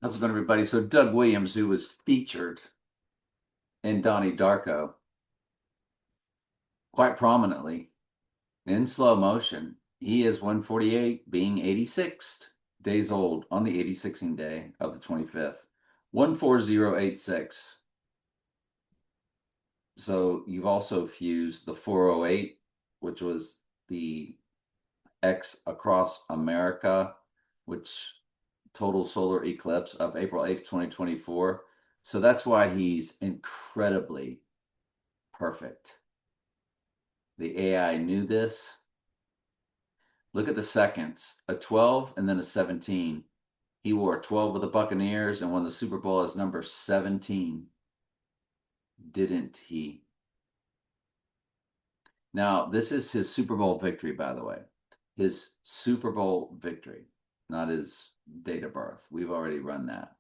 How's it going, everybody? So Doug Williams, who was featured in Donnie Darko quite prominently in slow motion, he is 148, being 86 days old on the 86ing day of the 25th. 14086. So you've also fused the 408, which was the X across America, which total solar eclipse of April 8th, 2024. So that's why he's incredibly perfect. The AI knew this. Look at the seconds, a 12 and then a 17. He wore a 12 with the Buccaneers and won the Super Bowl as number 17. Didn't he? Now, this is his Super Bowl victory, by the way. His Super Bowl victory, not his date of birth. We've already run that.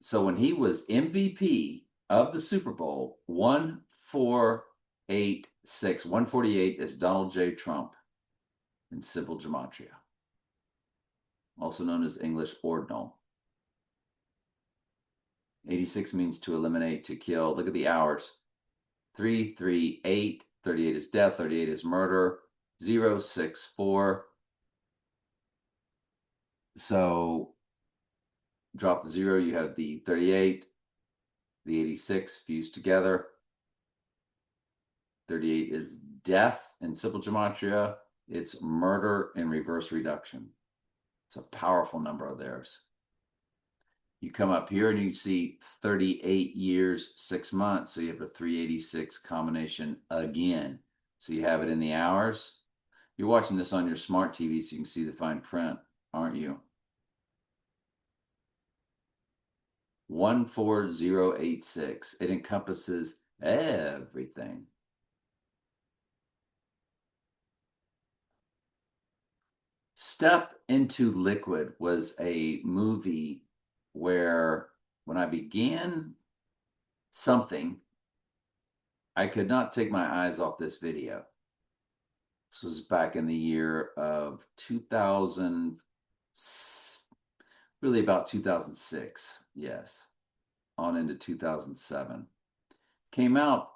So when he was MVP of the Super Bowl, 148.6. 148 is Donald J. Trump in simple gematria, also known as English ordinal. 86 means to eliminate, to kill. Look at the hours. 338. 38 is death. 38 is murder. 064. So drop the 0. You have the 38, the 86 fused together. 38 is death in simple gematria. It's murder in reverse reduction. It's a powerful number of theirs. You come up here and you see 38 years, 6 months. So you have a 386 combination again. So you have it in the hours. You're watching this on your smart TV so you can see the fine print, aren't you? 14086. It encompasses everything. Step into Liquid was a movie where when I began something, I could not take my eyes off this video. This was back in the year of 2000, really about 2006, yes, on into 2007. Came out,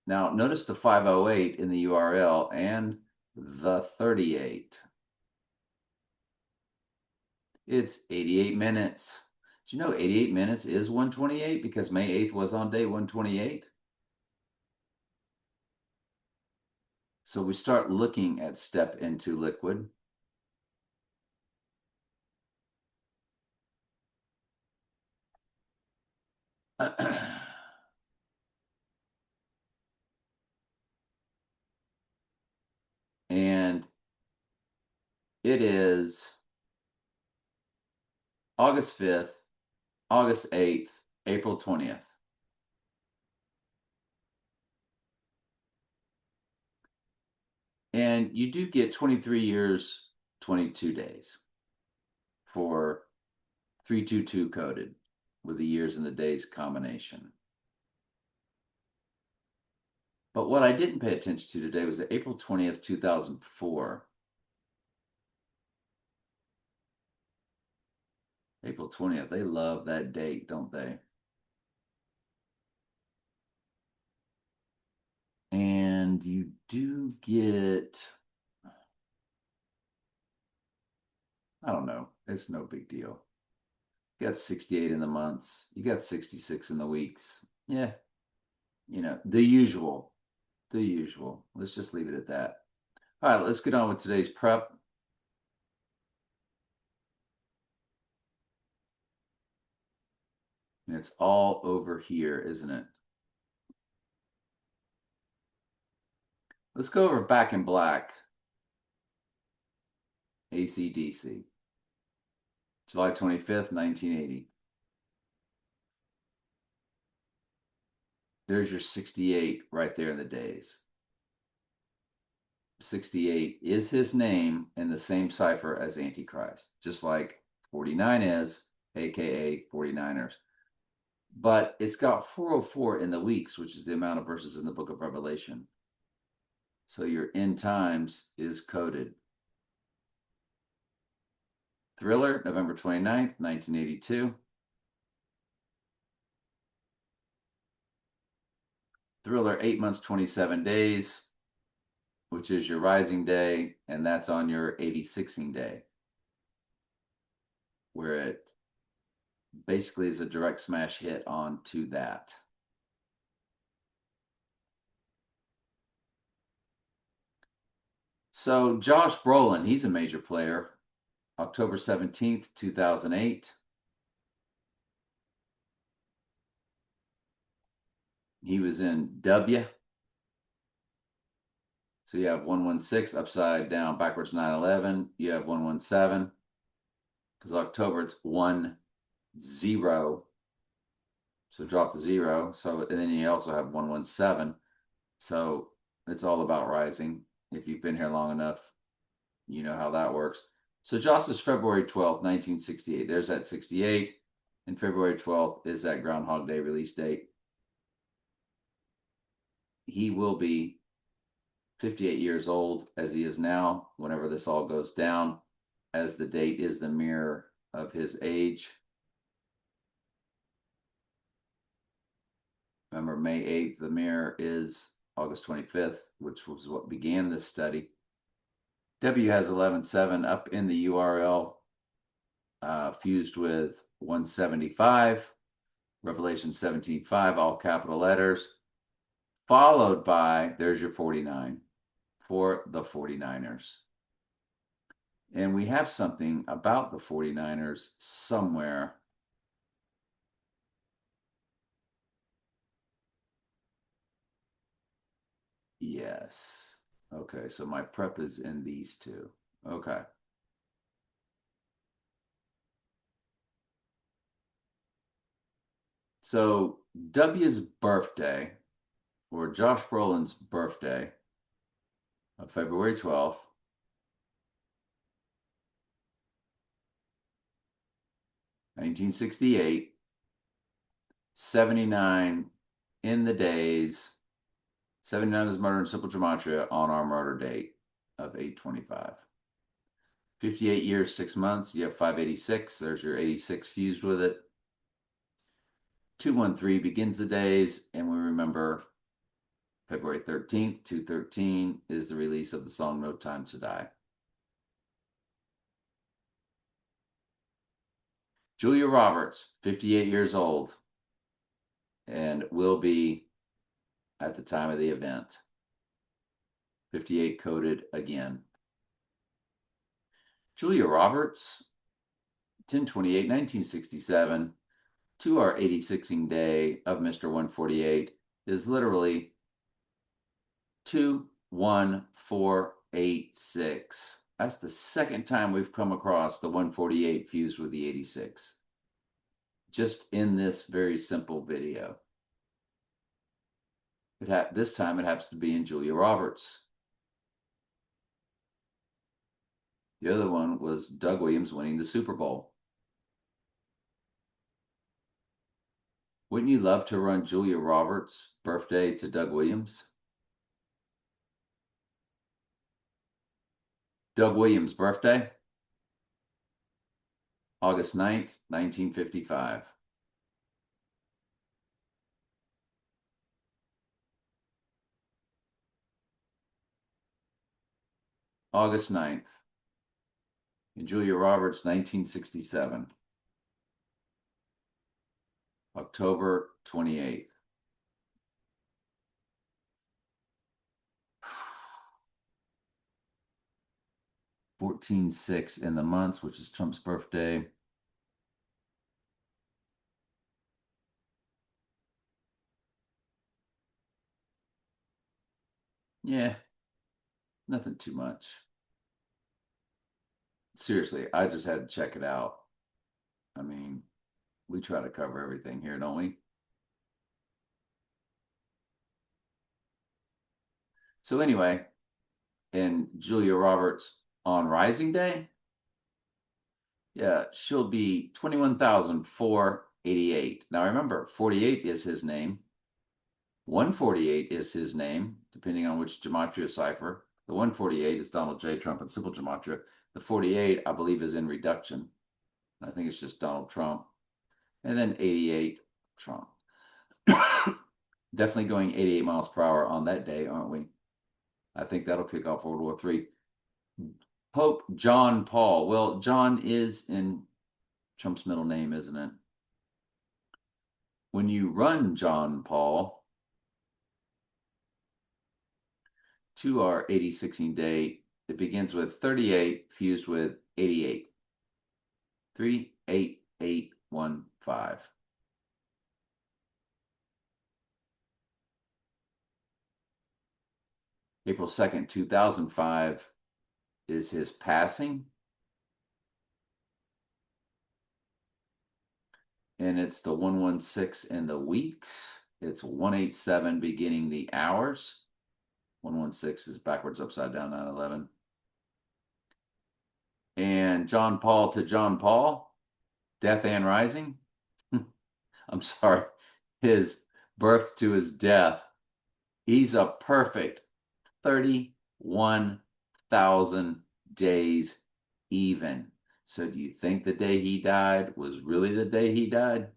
now notice the 508 in the URL and the 38. It's 88 minutes. Did you know 88 minutes is 128 because May 8th was on day 128? So we start looking at Step into Liquid. And it is August 5th, August 8th, April 20th. And you do get 23 years, 22 days for 322 coded with the years and the days combination. But what I didn't pay attention to today was April 20th, 2004. April 20th, they love that date, don't they? And you do get, I don't know, it's no big deal. You got 68 in the months, you got 66 in the weeks. Yeah, the usual. The usual. Let's just leave it at that. All right, let's get on with today's prep. And it's all over here, isn't it? Let's go over Back in Black, AC/DC, July 25th, 1980. There's your 68 right there in the days. 68 is his name in the same cipher as Antichrist, just like 49 is, aka 49ers. But it's got 404 in the weeks, which is the amount of verses in the book of Revelation. So your end times is coded. Thriller, November 29th, 1982. Thriller, 8 months, 27 days, which is your rising day, and that's on your 86ing day, where it basically is a direct smash hit onto that. So Josh Brolin, he's a major player. October 17th, 2008. He was in W. So you have 116 upside down, backwards 911. You have 117. Because October it's 10. So drop the zero. So and then you also have 117. So it's all about rising. If you've been here long enough, you know how that works. So Josh is February 12th, 1968. There's that 68. And February 12th is that Groundhog Day release date. He will be 58 years old as he is now, whenever this all goes down, as the date is the mirror of his age. Remember, May 8th, the mirror is August 25th, which was what began this study. W has 11.7 up in the URL, fused with 175, Revelation 17.5, all capital letters, followed by, there's your 49 for the 49ers. And we have something about the 49ers somewhere. Yes. Okay, so my prep is in these two. Okay. So W's birthday, or Josh Brolin's birthday, of February 12th, 1968, 79 in the days. 79 is murder in simple gematria on our murder date of 8/25. 58 years, 6 months. You have 586. There's your 86 fused with it. 213 begins the days, and we remember February 13th, 213 is the release of the song No Time to Die. Julia Roberts, 58 years old, and will be at the time of the event. 58 coded again. Julia Roberts, 10/28, 1967, to our 86ing day of Mr. 148 is literally 21486. That's the second time we've come across the 148 fused with the 86. Just in this very simple video. This time it happens to be in Julia Roberts. The other one was Doug Williams winning the Super Bowl. Wouldn't you love to run Julia Roberts' birthday to Doug Williams? Doug Williams' birthday, August 9th, 1955. August 9th. And Julia Roberts, 1967. October 28th. (14/6) in the months, which is Trump's birthday. Yeah, nothing too much. Seriously, I just had to check it out. I mean, we try to cover everything here, don't we? So anyway, and Julia Roberts on Rising Day, yeah, she'll be 21,488. Now remember, 48 is his name. 148 is his name, depending on which gematria cipher. The 148 is Donald J. Trump in simple gematria. The 48, I believe, is in reduction. I think it's just Donald Trump. And then 88, Trump. Definitely going 88 miles per hour on that day, aren't we? I think that'll kick off World War III. Pope John Paul. Well, John is in Trump's middle name, isn't it? When you run John Paul to our 8016 date, it begins with 38 fused with 88. 38815. April 2nd, 2005 is his passing. And it's the 116 in the weeks. It's 187 beginning the hours. 116 is backwards, upside down, 9/11. And John Paul to John Paul, death and rising. I'm sorry, his birth to his death. He's a perfect 31,000 days even. So do you think the day he died was really the day he died?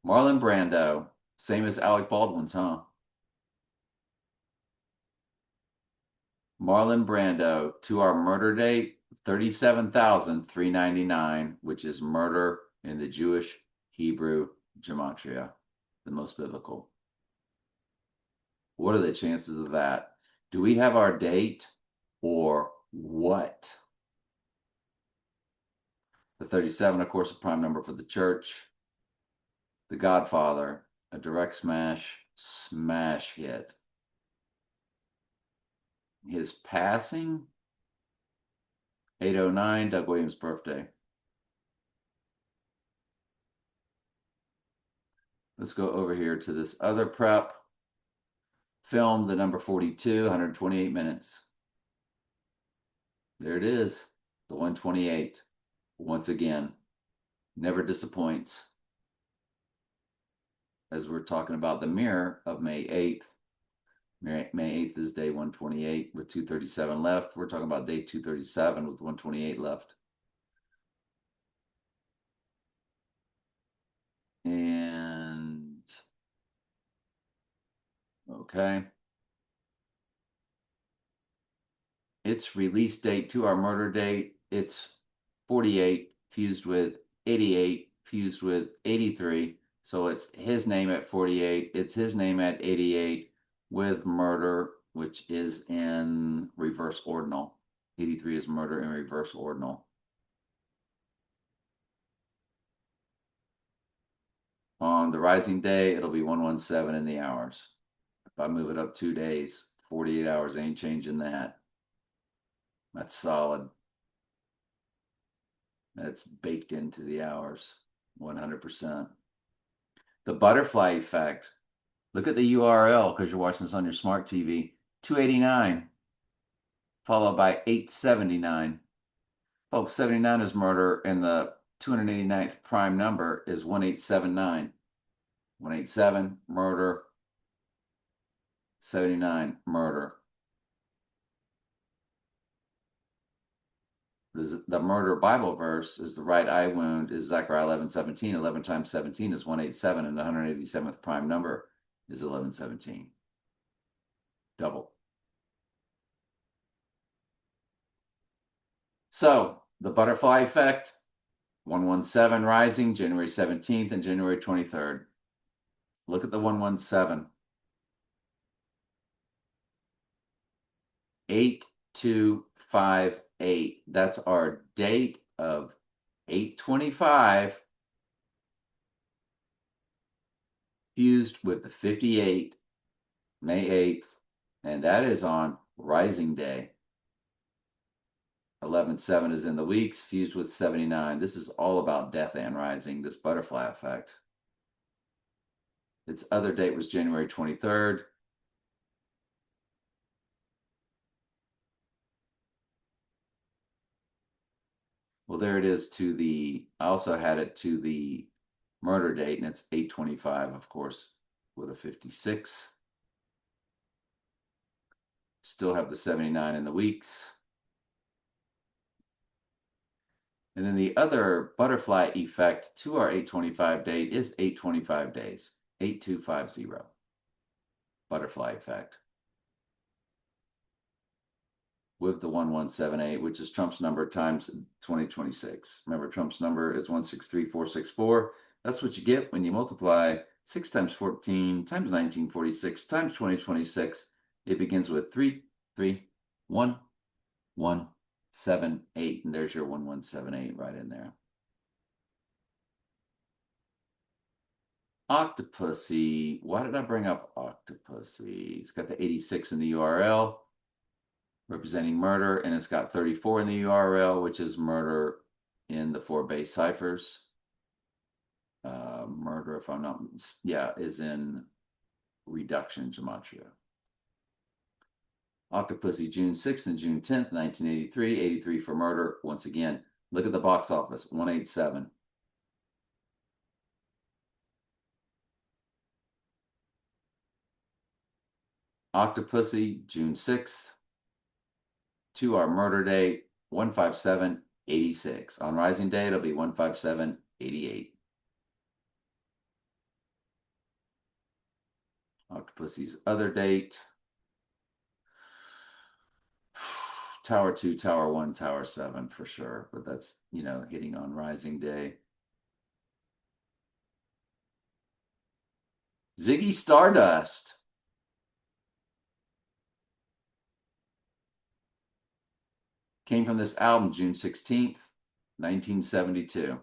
Marlon Brando, same as Alec Baldwin's, huh? Marlon Brando to our murder date, 37,399, which is murder in the Jewish Hebrew gematria, the most biblical. What are the chances of that? Do we have our date or what? The 37, of course, a prime number for the church. The Godfather, a direct smash hit. His passing, 809, Doug Williams' birthday. Let's go over here to this other prep film, the number 42, 128 minutes. There it is, the 128. Once again, never disappoints. As we're talking about the mirror of May 8th. May 8th is day 128 with 237 left. We're talking about day 237 with 128 left. And okay. Its release date to our murder date, it's 48 fused with 88 fused with 83. So it's his name at 48. It's his name at 88 with murder, which is in reverse ordinal. 83 is murder in reverse ordinal. On the rising day, it'll be 117 in the hours. If I move it up 2 days, 48 hours ain't changing that. That's solid. That's baked into the hours, 100%. The butterfly effect. Look at the URL because you're watching this on your smart TV. 289, followed by 879. Folks, 79 is murder, and the 289th prime number is 1879. 187, murder. 79, murder. The murder Bible verse is the right eye wound is Zechariah 11:17. 11 times 17 is 187, and the 187th prime number is 1117. Double. So the butterfly effect, 117 rising January 17th and January 23rd. Look at the 117. 8258. That's our date of 8/25 fused with the 58, May 8th, and that is on Rising Day. 11/7 is in the weeks, fused with 79. This is all about death and rising, this butterfly effect. Its other date was January 23rd. Well, there it is to the, I also had it to the murder date, and it's 8/25, of course, with a 56. Still have the 79 in the weeks. And then the other butterfly effect to our 8/25 date is 8/25 days, 8250. Butterfly effect. With the 1178, which is Trump's number times 2026. Remember, Trump's number is 163464. That's what you get when you multiply 6 times 14 times 1946 times 2026. It begins with 3, 3, 1, 1, 7, 8. And there's your 1178 right in there. Octopussy. Why did I bring up Octopussy? It's got the 86 in the URL, representing murder, and it's got 34 in the URL, which is murder in the 4 base ciphers. Murder, if I'm not, yeah, is in reduction gematria. Octopussy, June 6th and June 10th, 1983, 83 for murder. Once again, look at the box office, 187. Octopussy, June 6th, to our murder date, 15786. On rising day, it'll be 15788. Octopussy's other date, Tower 2, Tower 1, Tower 7 for sure, but that's, hitting on rising day. Ziggy Stardust. Came from this album, June 16th, 1972.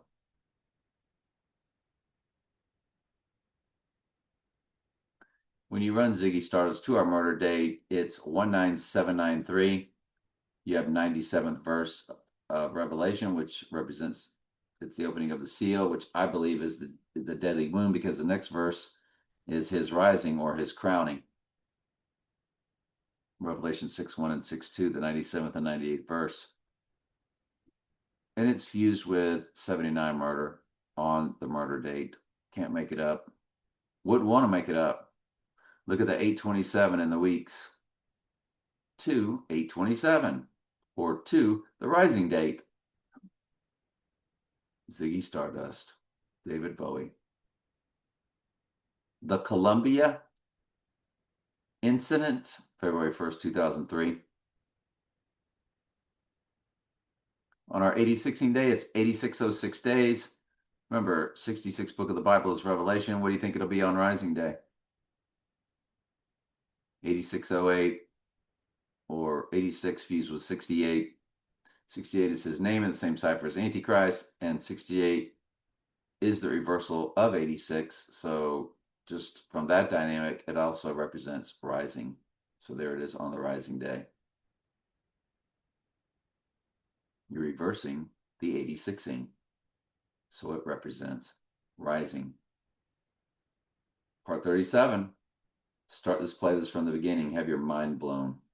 When you run Ziggy Stardust to our murder date, it's 19793. You have 97th verse of Revelation, which represents, it's the opening of the seal, which I believe is the deadly wound, because the next verse is his rising or his crowning. Revelation 6:1 and 6:2, the 97th and 98th verse. And it's fused with 79 murder on the murder date. Can't make it up. Wouldn't want to make it up. Look at the 8/27 in the weeks. 2/8/27, or 2, the rising date. Ziggy Stardust, David Bowie. The Columbia incident, February 1st, 2003. On our 8016 day, it's 8606 days. Remember, 66 book of the Bible is Revelation. What do you think it'll be on rising day? 8608, or 86 fused with 68. 68 is his name in the same cipher as Antichrist, and 68 is the reversal of 86. So just from that dynamic, it also represents rising. So there it is on the rising day. You're reversing the 86ing. So it represents rising. Part 37. Start this playlist from the beginning. Have your mind blown.